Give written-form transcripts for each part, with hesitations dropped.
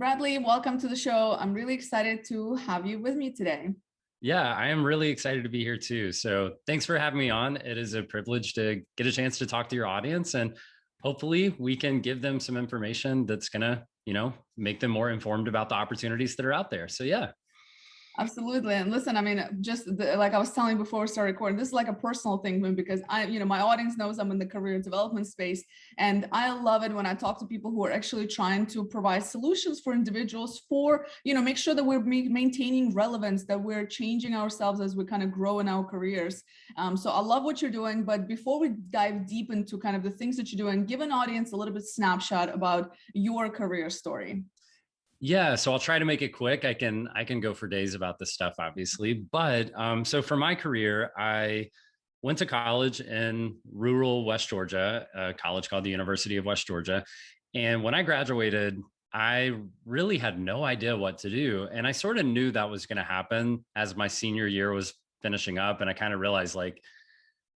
Bradley, welcome to the show. I'm really excited to have you with me today. Yeah, I am really excited to be here too. So thanks for having me on. It is a privilege to get a chance to talk to your audience, and hopefully we can give them some information that's going to, make them more informed about the opportunities that are out there. So yeah. Absolutely. And listen, I mean, like I was telling you before we started recording, this is like a personal thing because my audience knows I'm in the career development space. And I love it when I talk to people who are actually trying to provide solutions for individuals for, make sure that we're maintaining relevance, that we're changing ourselves as we kind of grow in our careers. So I love what you're doing. But before we dive deep into kind of the things that you're doing, give an audience a little bit snapshot about your career story. Yeah, so I'll try to make it quick. I can go for days about this stuff, obviously. But so for my career, I went to college in rural West Georgia, a college called the University of West Georgia. And when I graduated, I really had no idea what to do. And I sort of knew that was going to happen as my senior year was finishing up. And I kind of realized like,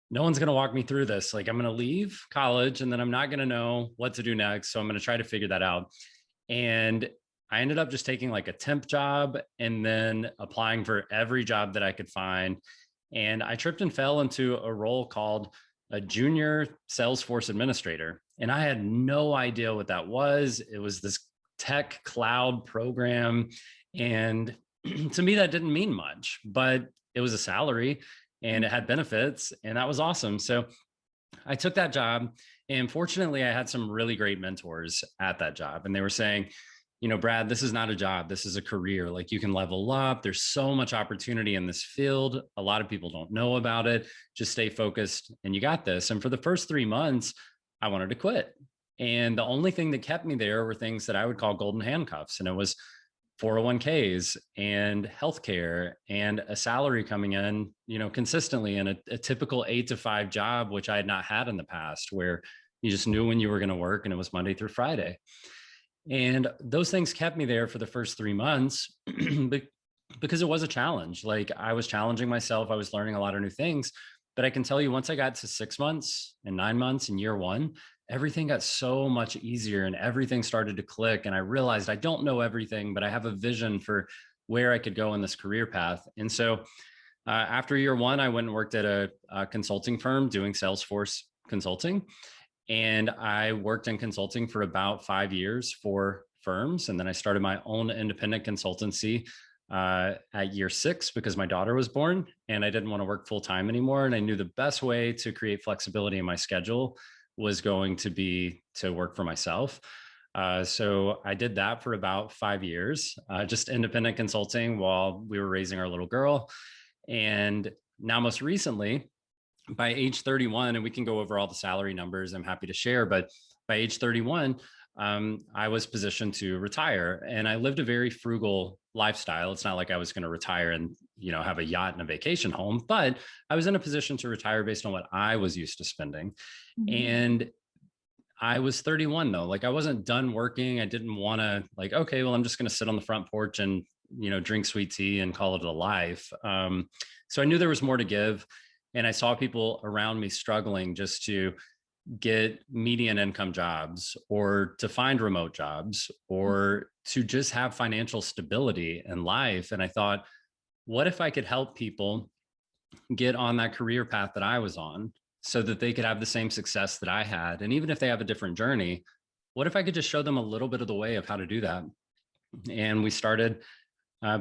no one's going to walk me through this. Like, I'm going to leave college and then I'm not going to know what to do next. So I'm going to try to figure that out. And I ended up just taking like a temp job and then applying for every job that I could find. And I tripped and fell into a role called a junior Salesforce administrator. And I had no idea what that was. It was this tech cloud program. And to me, that didn't mean much, but it was a salary and it had benefits. And that was awesome. So I took that job. And fortunately, I had some really great mentors at that job. And they were saying, Brad, this is not a job. This is a career. Like, you can level up. There's so much opportunity in this field. A lot of people don't know about it. Just stay focused and you got this. And for the first 3 months, I wanted to quit. And the only thing that kept me there were things that I would call golden handcuffs. And it was 401ks and healthcare and a salary coming in, consistently, and a typical 8 to 5 job, which I had not had in the past, where you just knew when you were going to work and it was Monday through Friday. And those things kept me there for the first 3 months because it was a challenge. Like, I was challenging myself. I was learning a lot of new things. But I can tell you, once I got to 6 months and 9 months and year one, everything got so much easier and everything started to click. And I realized I don't know everything, but I have a vision for where I could go in this career path. And so after year one, I went and worked at a consulting firm doing Salesforce consulting. And I worked in consulting for about 5 years for firms. And then I started my own independent consultancy at year 6 because my daughter was born and I didn't want to work full time anymore. And I knew the best way to create flexibility in my schedule was going to be to work for myself. So I did that for about 5 years, just independent consulting while we were raising our little girl. And now, most recently, by age 31, and we can go over all the salary numbers, I'm happy to share, but by age 31, I was positioned to retire, and I lived a very frugal lifestyle. It's not like I was going to retire and, have a yacht and a vacation home, but I was in a position to retire based on what I was used to spending. Mm-hmm. And I was 31 though. Like, I wasn't done working. I didn't want to okay, well, I'm just going to sit on the front porch and, drink sweet tea and call it a life. So I knew there was more to give. And I saw people around me struggling just to get median income jobs or to find remote jobs or to just have financial stability in life. And I thought, what if I could help people get on that career path that I was on so that they could have the same success that I had? And even if they have a different journey, what if I could just show them a little bit of the way of how to do that? And we started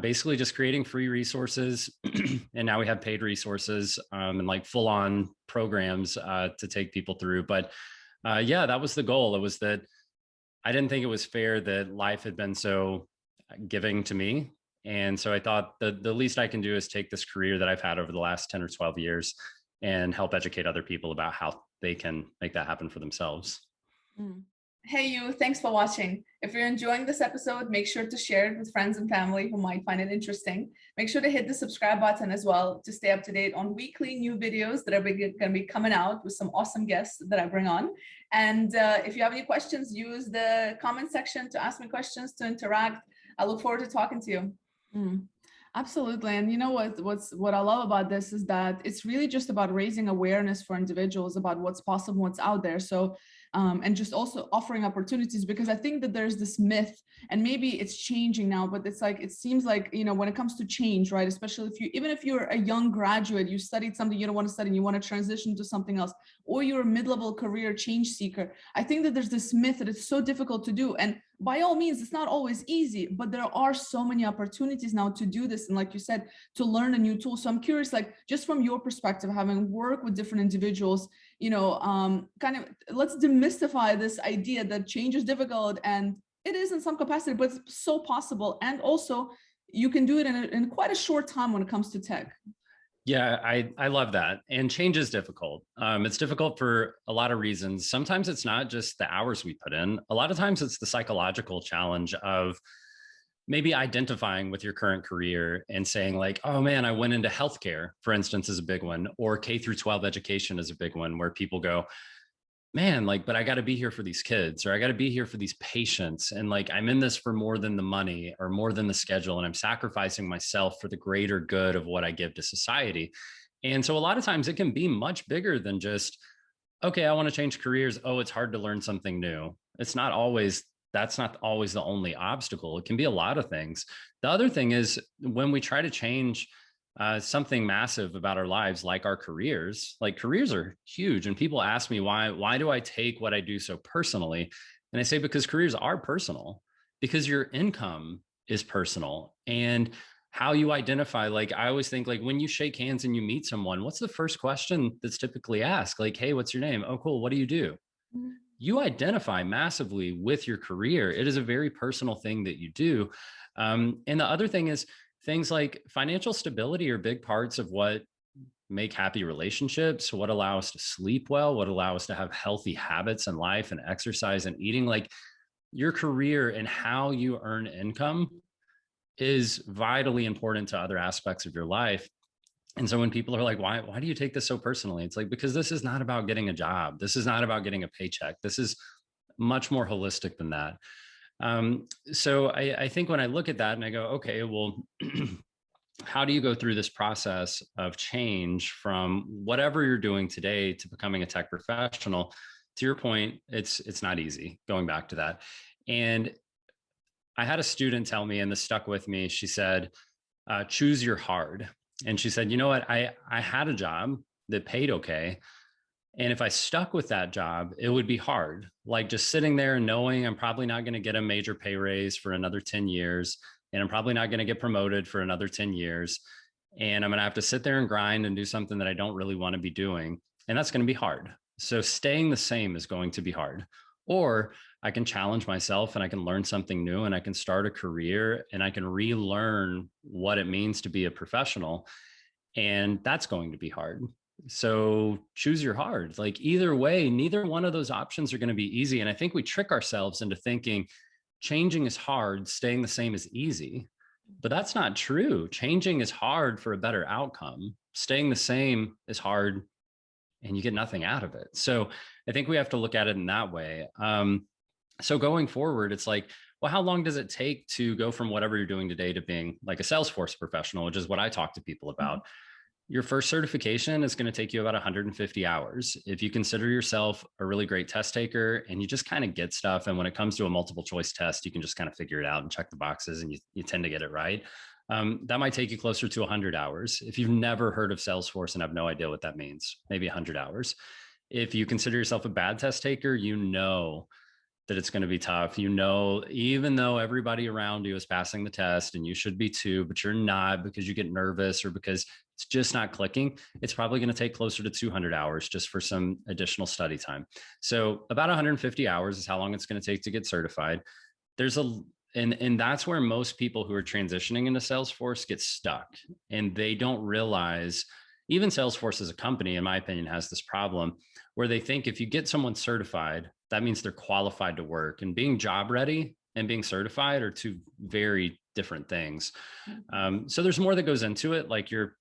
basically just creating free resources. And now we have paid resources and like full on programs to take people through. But yeah, that was the goal. It was that I didn't think it was fair that life had been so giving to me. And so I thought the least I can do is take this career that I've had over the last 10 or 12 years and help educate other people about how they can make that happen for themselves. Mm. Hey you, thanks for watching. If you're enjoying this episode, make sure to share it with friends and family who might find it interesting. Make sure to hit the subscribe button as well to stay up to date on weekly new videos that are going to be coming out with some awesome guests that I bring on. And if you have any questions, use the comment section to ask me questions, to interact. I look forward to talking to you. Absolutely. And you know what I love about this is that it's really just about raising awareness for individuals about what's possible, what's out there. So and just also offering opportunities, because I think that there's this myth, and maybe it's changing now, but it's like, it seems like, you know, when it comes to change, right? Especially if you, even if you're a young graduate, you studied something you don't want to study and you want to transition to something else, or you're a mid-level career change seeker. I think that there's this myth that it's so difficult to do. And by all means, it's not always easy, but there are so many opportunities now to do this. And like you said, to learn a new tool. So I'm curious, like, just from your perspective, having worked with different individuals, you know, kind of, let's demystify this idea that change is difficult, and it is in some capacity, but it's so possible. And also you can do it in quite a short time when it comes to tech. Yeah, I love that. And change is difficult. It's difficult for a lot of reasons. Sometimes it's not just the hours we put in. A lot of times it's the psychological challenge of maybe identifying with your current career and saying like, oh man, I went into healthcare, for instance, is a big one, or K through 12 education is a big one, where people go, man, like, but I got to be here for these kids, or I got to be here for these patients. And like, I'm in this for more than the money or more than the schedule. And I'm sacrificing myself for the greater good of what I give to society. And so a lot of times it can be much bigger than just, okay, I want to change careers. Oh, it's hard to learn something new. It's not always, that's not always the only obstacle. It can be a lot of things. The other thing is when we try to change something massive about our lives, like our careers. Like careers are huge, and people ask me why do I take what I do so personally? And I say because careers are personal, because your income is personal, and how you identify. Like I always think, like when you shake hands and you meet someone, what's the first question that's typically asked? Like, hey, what's your name? Oh, cool. What do you do? You identify massively with your career. It is a very personal thing that you do. And the other thing is, things like financial stability are big parts of what make happy relationships, what allow us to sleep well, what allow us to have healthy habits in life and exercise and eating. Like your career and how you earn income is vitally important to other aspects of your life. And so when people are like, why do you take this so personally? It's like, because this is not about getting a job. This is not about getting a paycheck. This is much more holistic than that. So I think when I look at that and I go, okay, well, how do you go through this process of change from whatever you're doing today to becoming a tech professional? To your point, it's not easy, going back to that. And I had a student tell me, and this stuck with me. She said, choose your hard. And she said, you know what? I had a job that paid okay. And if I stuck with that job, it would be hard. Like just sitting there and knowing I'm probably not going to get a major pay raise for another 10 years. And I'm probably not going to get promoted for another 10 years. And I'm going to have to sit there and grind and do something that I don't really want to be doing. And that's going to be hard. So staying the same is going to be hard. Or I can challenge myself and I can learn something new and I can start a career and I can relearn what it means to be a professional. And that's going to be hard. So choose your hard. Like either way, neither one of those options are going to be easy. And I think we trick ourselves into thinking changing is hard, staying the same is easy. But that's not true. Changing is hard for a better outcome. Staying the same is hard and you get nothing out of it. So I think we have to look at it in that way. So going forward, it's like, well, how long does it take to go from whatever you're doing today to being like a Salesforce professional, which is what I talk to people about? Your first certification is going to take you about 150 hours. If you consider yourself a really great test taker and you just kind of get stuff, and when it comes to a multiple choice test, you can just kind of figure it out and check the boxes and you tend to get it right. That might take you closer to 100 hours. If you've never heard of Salesforce and have no idea what that means, maybe 100 hours. If you consider yourself a bad test taker, you know that it's going to be tough. You know, even though everybody around you is passing the test and you should be too, but you're not because you get nervous or because it's just not clicking, it's probably going to take closer to 200 hours just for some additional study time. So about 150 hours is how long it's going to take to get certified. And that's where most people who are transitioning into Salesforce get stuck, and they don't realize, even Salesforce as a company, in my opinion, has this problem where they think if you get someone certified, that means they're qualified to work. And being job ready and being certified are two very different things. So there's more that goes into it, like your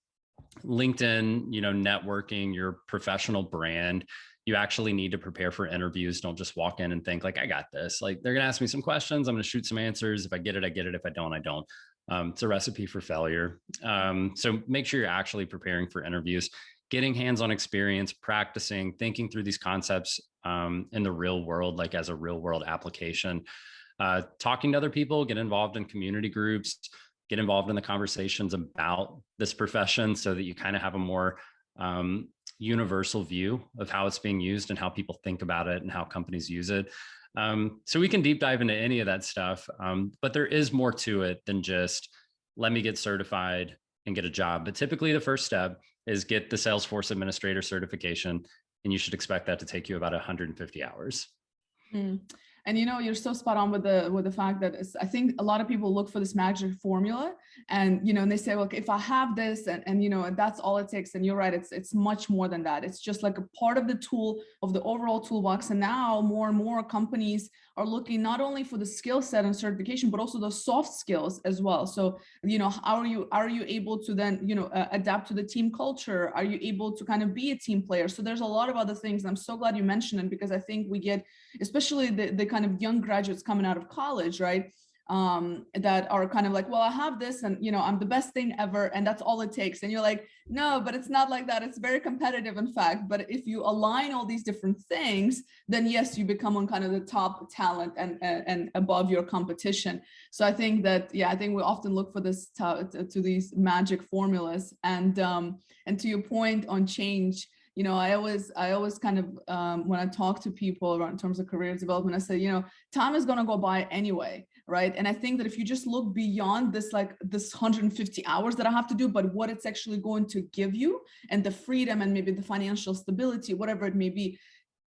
LinkedIn, networking, your professional brand. You actually need to prepare for interviews. Don't just walk in and think like, I got this. Like they're going to ask me some questions. I'm going to shoot some answers. If I get it, I get it. If I don't, I don't. It's a recipe for failure. So make sure you're actually preparing for interviews, getting hands-on experience, practicing, thinking through these concepts in the real world, like as a real world application, talking to other people, get involved in community groups, get involved in the conversations about this profession so that you kind of have a more universal view of how it's being used and how people think about it and how companies use it. So we can deep dive into any of that stuff. But there is more to it than just let me get certified and get a job. But typically the first step is get the Salesforce Administrator certification. And you should expect that to take you about 150 hours. Mm. And you're so spot on with the fact that I think a lot of people look for this magic formula, and and they say, well, if I have this and that's all it takes. And you're right, it's much more than that. It's just like a part of the tool of the overall toolbox. And now more and more companies are looking not only for the skill set and certification, but also the soft skills as well. So how are you able to then adapt to the team culture? Are you able to kind of be a team player? So there's a lot of other things, and I'm so glad you mentioned it, because I think we get, especially the kind of young graduates coming out of college, right? That are kind of like, well, I have this and I'm the best thing ever and that's all it takes. And you're like, no, but it's not like that. It's very competitive, in fact. But if you align all these different things, then yes, you become on kind of the top talent and above your competition. So I think that, I think we often look for this to these magic formulas. And to your point on change, I always kind of, when I talk to people around in terms of career development, I say, time is going to go by anyway, right? And I think that if you just look beyond this 150 hours that I have to do, but what it's actually going to give you and the freedom and maybe the financial stability, whatever it may be,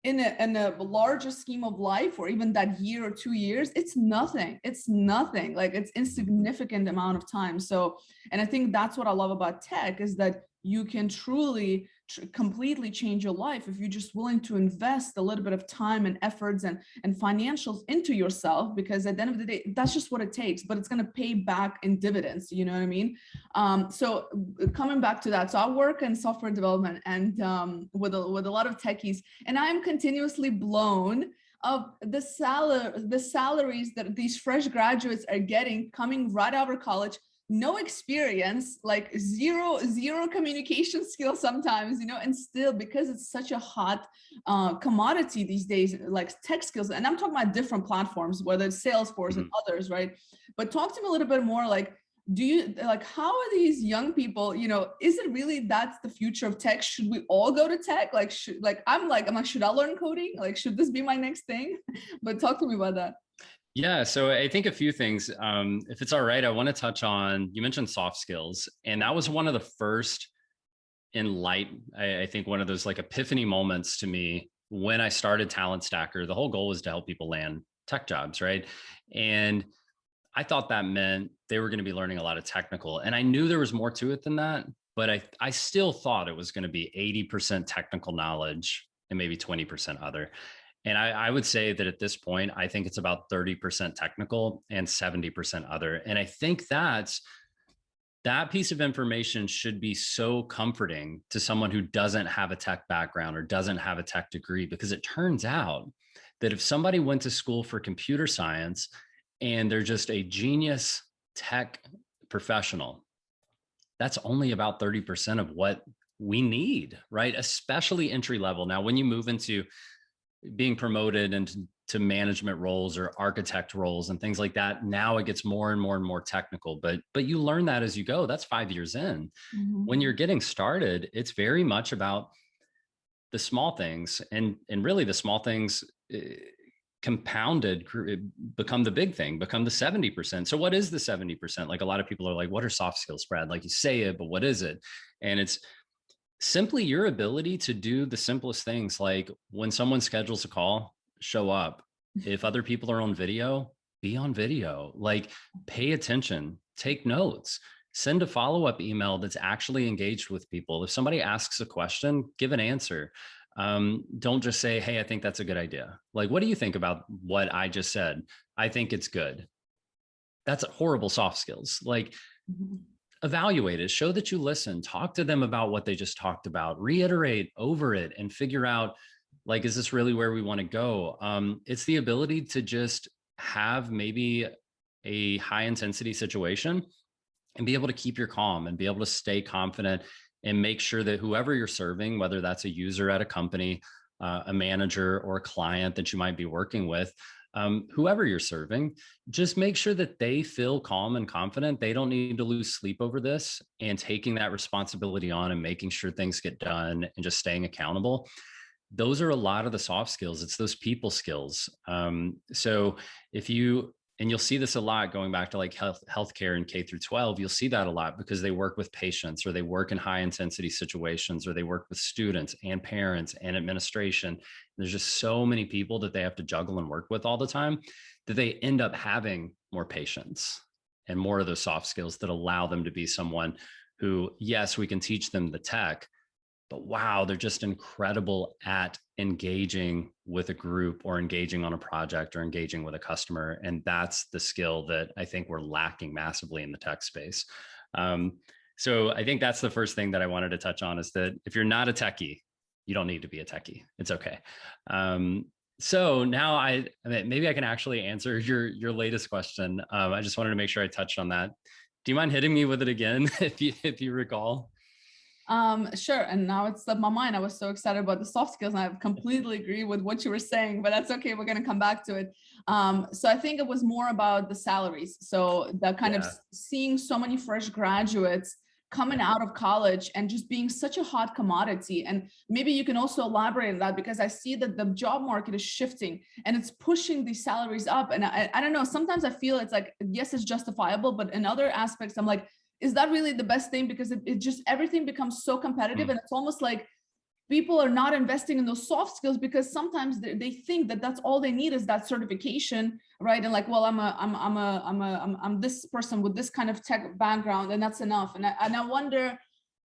in a larger scheme of life, or even that year or 2 years, it's nothing. Like it's insignificant amount of time. So, and I think that's what I love about tech, is that you can truly completely change your life if you're just willing to invest a little bit of time and efforts and financials into yourself, because at the end of the day, that's just what it takes, but it's going to pay back in dividends. You know what I mean? So coming back to that, so I work in software development and with a lot of techies, and I'm continuously blown of the salaries that these fresh graduates are getting coming right out of college. No experience, like zero communication skills sometimes, and still, because it's such a hot commodity these days, like tech skills, and I'm talking about different platforms, whether it's Salesforce and others, right? But talk to me a little bit more, like, how are these young people, is it really that's the future of tech? Should we all go to tech? I'm like, should I learn coding? Like, should this be my next thing? But talk to me about that. Yeah, so I think a few things. If it's all right, I want to touch on, you mentioned soft skills, and that was one of the first I think one of those like epiphany moments to me when I started Talent Stacker. The whole goal was to help people land tech jobs, right? And I thought that meant they were going to be learning a lot of technical, and I knew there was more to it than that, but I still thought it was going to be 80% technical knowledge and maybe 20% other. And I would say that at this point, I think it's about 30% technical and 70% other. And I think that piece of information should be so comforting to someone who doesn't have a tech background or doesn't have a tech degree, because it turns out that if somebody went to school for computer science and they're just a genius tech professional, that's only about 30% of what we need, right? Especially entry level. Now, when you move into being promoted into management roles or architect roles and things like that, now it gets more and more and more technical, but you learn that as you go. That's 5 years in. When you're getting started, it's very much about the small things, and really the small things compounded become the big thing, become the 70%. So what is the 70%? Like, a lot of people are like, what are soft skills, Brad? Like, you say it, but what is it? And it's simply your ability to do the simplest things, like when someone schedules a call, show up. If other people are on video, be on video. Like, pay attention, take notes, send a follow-up email that's actually engaged with people. If somebody asks a question, give an answer. Don't just say, hey, I think that's a good idea. Like, what do you think about what I just said? I think it's good. That's horrible soft skills. Like, evaluate it, show that you listen, talk to them about what they just talked about, reiterate over it, and figure out, like, is this really where we want to go? It's the ability to just have maybe a high intensity situation and be able to keep your calm and be able to stay confident and make sure that whoever you're serving, whether that's a user at a company, a manager, or a client that you might be working with, whoever you're serving, just make sure that they feel calm and confident. They don't need to lose sleep over this, and taking that responsibility on and making sure things get done and just staying accountable. Those are a lot of the soft skills. It's those people skills. So if you, and you'll see this a lot going back to like healthcare and K through 12, you'll see that a lot because they work with patients, or they work in high intensity situations, or they work with students and parents and administration. There's just so many people that they have to juggle and work with all the time that they end up having more patience and more of those soft skills that allow them to be someone who, yes, we can teach them the tech, but wow, they're just incredible at engaging with a group, or engaging on a project, or engaging with a customer. And that's the skill that I think we're lacking massively in the tech space. So I think that's the first thing that I wanted to touch on, is that if you're not a techie, you don't need to be a techie. It's okay. So now maybe I can actually answer your latest question. I just wanted to make sure I touched on that. Do you mind hitting me with it again, if you recall? Sure. And now it slipped my mind. I was so excited about the soft skills, and I completely agree with what you were saying, but that's okay. We're going to come back to it. So I think it was more about the salaries. So the kind of seeing so many fresh graduates coming out of college and just being such a hot commodity. And maybe you can also elaborate on that, because I see that the job market is shifting and it's pushing these salaries up. And I don't know, sometimes I feel it's like, yes, it's justifiable, but in other aspects, I'm like, is that really the best thing? Because it just, everything becomes so competitive, and it's almost like people are not investing in those soft skills, because sometimes they think that that's all they need is that certification, right? And like, well, I'm this person with this kind of tech background, and that's enough. And I wonder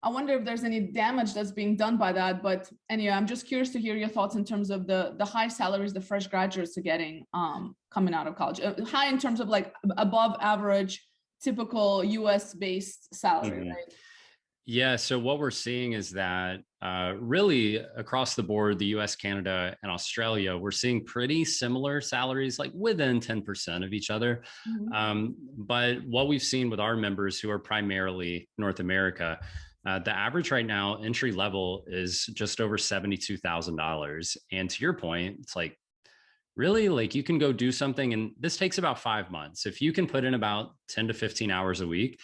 if there's any damage that's being done by that. But anyway, I'm just curious to hear your thoughts in terms of the high salaries the fresh graduates are getting coming out of college, high in terms of like above average, typical US based salary, right? Yeah. So what we're seeing is that really across the board, the US, Canada, and Australia, we're seeing pretty similar salaries, like within 10% of each other. But what we've seen with our members, who are primarily North America, the average right now, entry level, is just over $72,000. And to your point, it's like, really, like, you can go do something, and this takes about 5 months. If you can put in about 10 to 15 hours a week,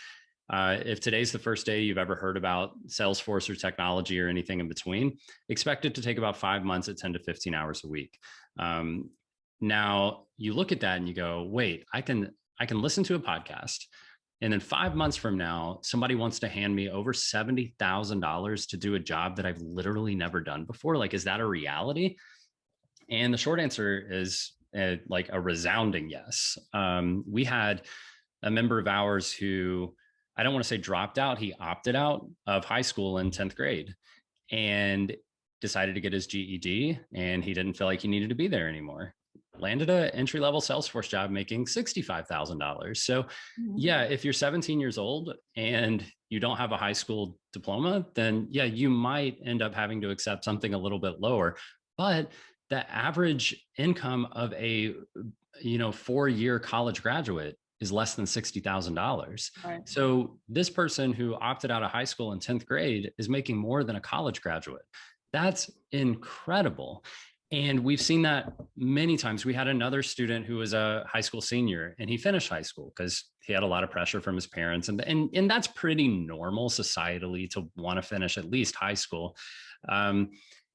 if today's the first day you've ever heard about Salesforce or technology or anything in between, expect it to take about 5 months at 10 to 15 hours a week. Now you look at that and you go, wait, I can listen to a podcast, and then 5 months from now, somebody wants to hand me over $70,000 to do a job that I've literally never done before. Like, is that a reality? And the short answer is like a resounding yes. We had a member of ours who, I don't want to say dropped out, he opted out of high school in 10th grade and decided to get his GED, and he didn't feel like he needed to be there anymore. Landed an entry-level Salesforce job making $65,000. So yeah, if you're 17 years old and you don't have a high school diploma, then yeah, you might end up having to accept something a little bit lower. But the average income of a 4-year college graduate is less than $60,000. Right. So this person who opted out of high school in 10th grade is making more than a college graduate. That's incredible. And we've seen that many times. We had another student who was a high school senior, and he finished high school because he had a lot of pressure from his parents. And that's pretty normal societally to want to finish at least high school.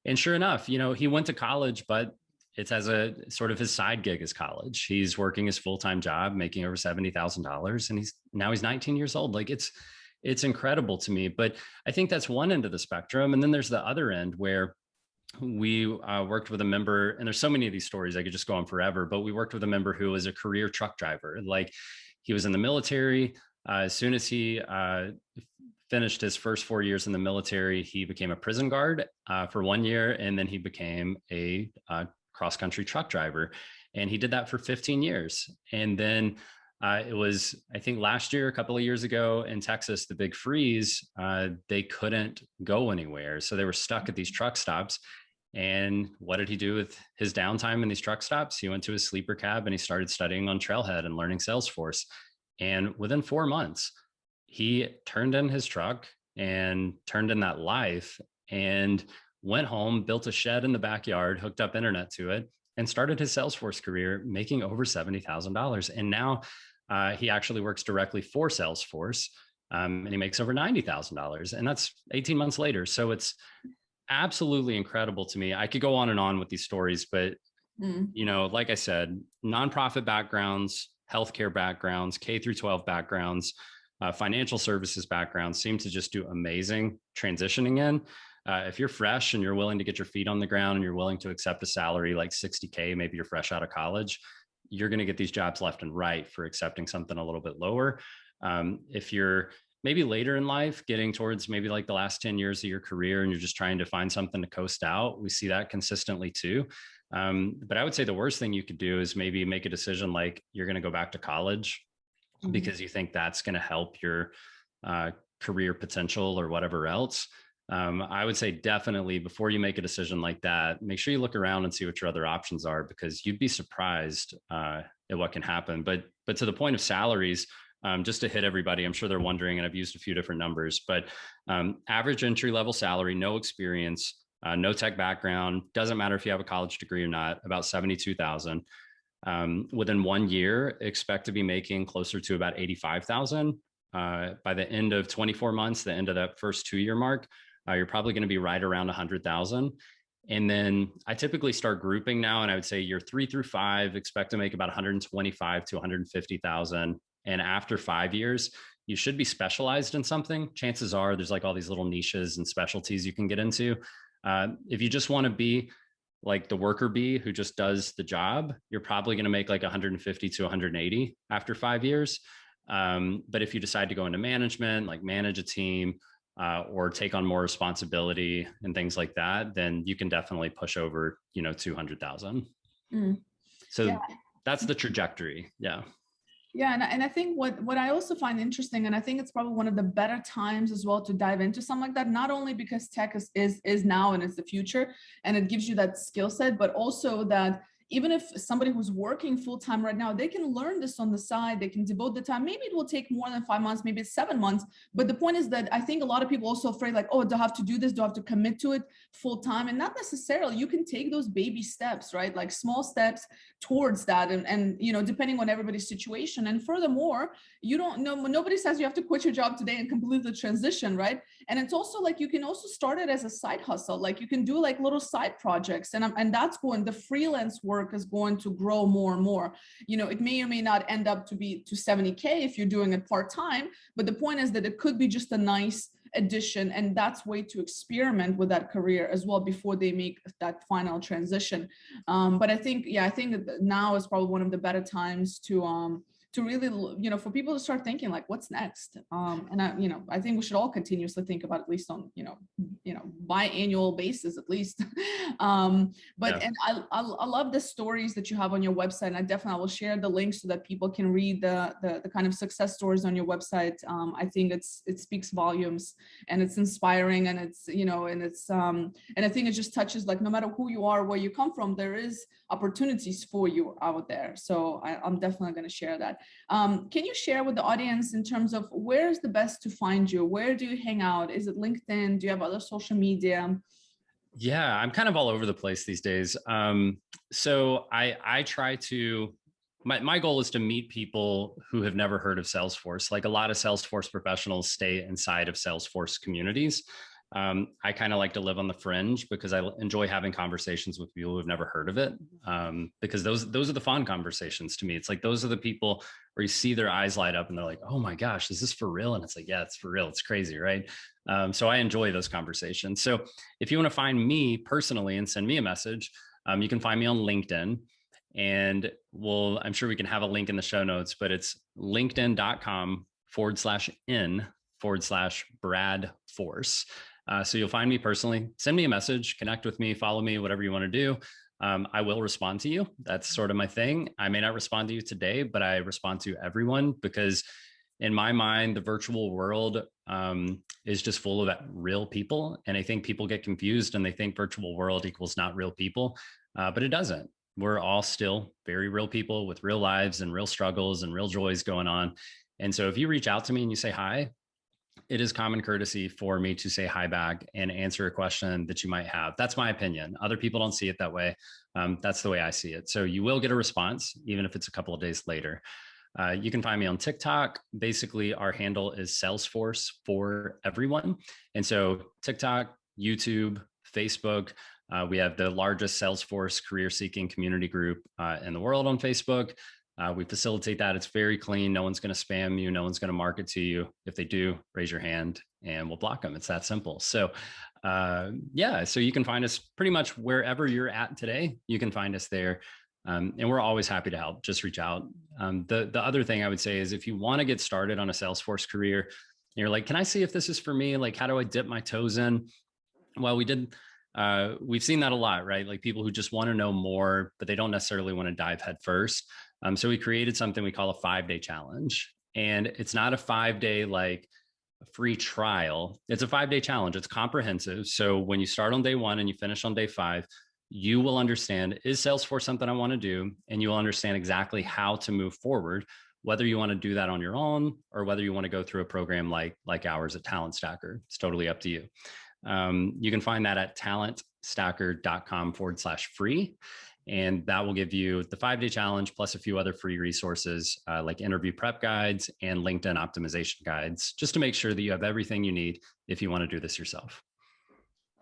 And sure enough, he went to college, but it's as a sort of his side gig as college. He's working his full-time job, making over $70,000, and he's 19 years old. Like, it's incredible to me. But I think that's one end of the spectrum. And then there's the other end where we worked with a member, and there's so many of these stories, I could just go on forever, but we worked with a member who was a career truck driver. Like, he was in the military. As soon as he finished his first 4 years in the military, he became a prison guard for 1 year, and then he became a cross-country truck driver, and he did that for 15 years. And then it was, I think last year, a couple of years ago in Texas, the big freeze, they couldn't go anywhere, so they were stuck at these truck stops. And what did he do with his downtime in these truck stops? He went to his sleeper cab and he started studying on Trailhead and learning Salesforce. And within 4 months, he turned in his truck and turned in that life and went home, built a shed in the backyard, hooked up internet to it, and started his Salesforce career making over $70,000. And now he actually works directly for Salesforce, and he makes over $90,000. And that's 18 months later. So it's absolutely incredible to me. I could go on and on with these stories, but like I said, nonprofit backgrounds, healthcare backgrounds, K through 12 backgrounds, financial services backgrounds seem to just do amazing transitioning in. If you're fresh and you're willing to get your feet on the ground and you're willing to accept a salary like 60K, maybe you're fresh out of college, you're going to get these jobs left and right for accepting something a little bit lower. If you're maybe later in life, getting towards maybe like the last 10 years of your career and you're just trying to find something to coast out, we see that consistently too. But I would say the worst thing you could do is maybe make a decision like you're going to go back to college because you think that's going to help your career potential or whatever else. I would say definitely before you make a decision like that, make sure you look around and see what your other options are, because you'd be surprised at what can happen. But to the point of salaries, just to hit everybody, I'm sure they're wondering, and I've used a few different numbers, but average entry level salary, no experience, no tech background, doesn't matter if you have a college degree or not, about 72,000. Within 1 year, expect to be making closer to about 85,000. By the end of 24 months, the end of that first 2 year mark, you're probably going to be right around 100,000. And then I typically start grouping now, and I would say year 3 through 5, expect to make about 125 to 150,000. And after 5 years, you should be specialized in something. Chances are there's like all these little niches and specialties you can get into. If you just want to be like the worker bee who just does the job, you're probably going to make like 150 to 180 after 5 years. But if you decide to go into management, like manage a team, or take on more responsibility and things like that, then you can definitely push over, 200,000. So Yeah. that's the trajectory. Yeah. Yeah, and I think what I also find interesting, and I think it's probably one of the better times as well to dive into something like that, not only because tech is now and it's the future, and it gives you that skill set, but also that even if somebody who's working full time right now, they can learn this on the side, they can devote the time. Maybe it will take more than 5 months, maybe it's 7 months. But the point is that I think a lot of people also afraid like, oh, do I have to do this? Do I have to commit to it full time? And not necessarily. You can take those baby steps, right? Like small steps towards that. And depending on everybody's situation. And furthermore, you don't know, nobody says you have to quit your job today and completely transition, right? And it's also like you can also start it as a side hustle. Like you can do like little side projects, and that's going, the freelance work is going to grow more and more. It may or may not end up to 70K if you're doing it part-time, but the point is that it could be just a nice addition, and that's way to experiment with that career as well before they make that final transition. But I think that now is probably one of the better times to really, for people to start thinking like, what's next? And I think we should all continuously think about, at least on, biannual basis, at least. But Yeah. and I love the stories that you have on your website. And I will share the links so that people can read the kind of success stories on your website. I think it speaks volumes, and it's inspiring, and it's, and I think it just touches, like, no matter who you are, where you come from, there is opportunities for you out there. So I'm definitely going to share that. Can you share with the audience in terms of where's the best to find you? Where do you hang out? Is it LinkedIn? Do you have other social media? Yeah, I'm kind of all over the place these days. So I try to, my goal is to meet people who have never heard of Salesforce. Like a lot of Salesforce professionals stay inside of Salesforce communities. I kind of like to live on the fringe because I enjoy having conversations with people who have never heard of it. Because those are the fun conversations to me. It's like, those are the people where you see their eyes light up and they're like, oh my gosh, is this for real? And it's like, yeah, it's for real. It's crazy, right? So I enjoy those conversations. So if you want to find me personally and send me a message, you can find me on LinkedIn. And I'm sure we can have a link in the show notes, but it's linkedin.com/n/Brad Force. So you'll find me personally, send me a message, connect with me, follow me, whatever you want to do. I will respond to you. That's sort of my thing. I may not respond to you today, but I respond to everyone, because in my mind, the virtual world is just full of real people. And I think people get confused and they think virtual world equals not real people, but it doesn't. We're all still very real people with real lives and real struggles and real joys going on. And so if you reach out to me and you say hi, it is common courtesy for me to say hi back and answer a question that you might have. That's my opinion. Other people don't see it that way. That's the way I see it. So you will get a response, even if it's a couple of days later. You can find me on TikTok. Basically, our handle is Salesforce for everyone. And so TikTok, YouTube, Facebook, we have the largest Salesforce career seeking community group in the world on Facebook. We facilitate that. It's very clean. No one's going to spam you. No one's going to market to you. If they do, raise your hand and we'll block them. It's that simple. So yeah, so you can find us pretty much wherever you're at today. You can find us there. And we're always happy to help. Just reach out. The other thing I would say is if you want to get started on a Salesforce career, you're like, can I see if this is for me? Like, how do I dip my toes in? Well, we've seen that a lot, right? Like people who just want to know more, but they don't necessarily want to dive head first. So we created something we call a 5-day challenge. And it's not a 5-day like a free trial. It's a 5-day challenge. It's comprehensive. So when you start on day 1 and you finish on day 5, you will understand, is Salesforce something I want to do? And you will understand exactly how to move forward, whether you want to do that on your own or whether you want to go through a program like ours at Talent Stacker. It's totally up to you. You can find that at talentstacker.com/free. And that will give you the 5-day challenge plus a few other free resources like interview prep guides and LinkedIn optimization guides, just to make sure that you have everything you need if you want to do this yourself.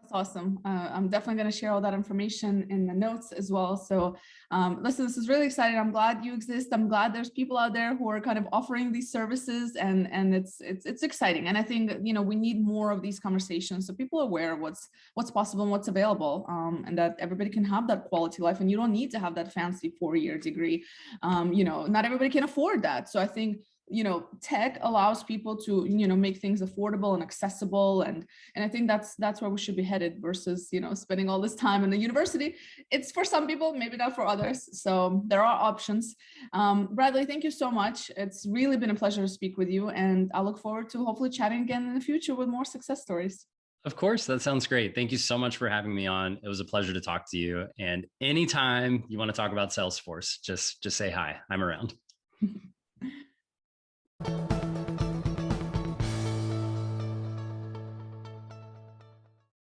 That's awesome. I'm definitely going to share all that information in the notes as well. So listen, this is really exciting. I'm glad you exist. I'm glad there's people out there who are kind of offering these services, and it's exciting. And I think, you know, we need more of these conversations so people are aware of what's possible and what's available, and that everybody can have that quality life. And you don't need to have that fancy 4-year degree. You know, not everybody can afford that. So I think, you know, tech allows people to, you know, make things affordable and accessible. And I think that's where we should be headed versus, you know, spending all this time in the university. It's for some people, maybe not for others. So there are options. Bradley, thank you so much. It's really been a pleasure to speak with you. And I look forward to hopefully chatting again in the future with more success stories. Of course, that sounds great. Thank you so much for having me on. It was a pleasure to talk to you. And anytime you want to talk about Salesforce, just say hi. I'm around.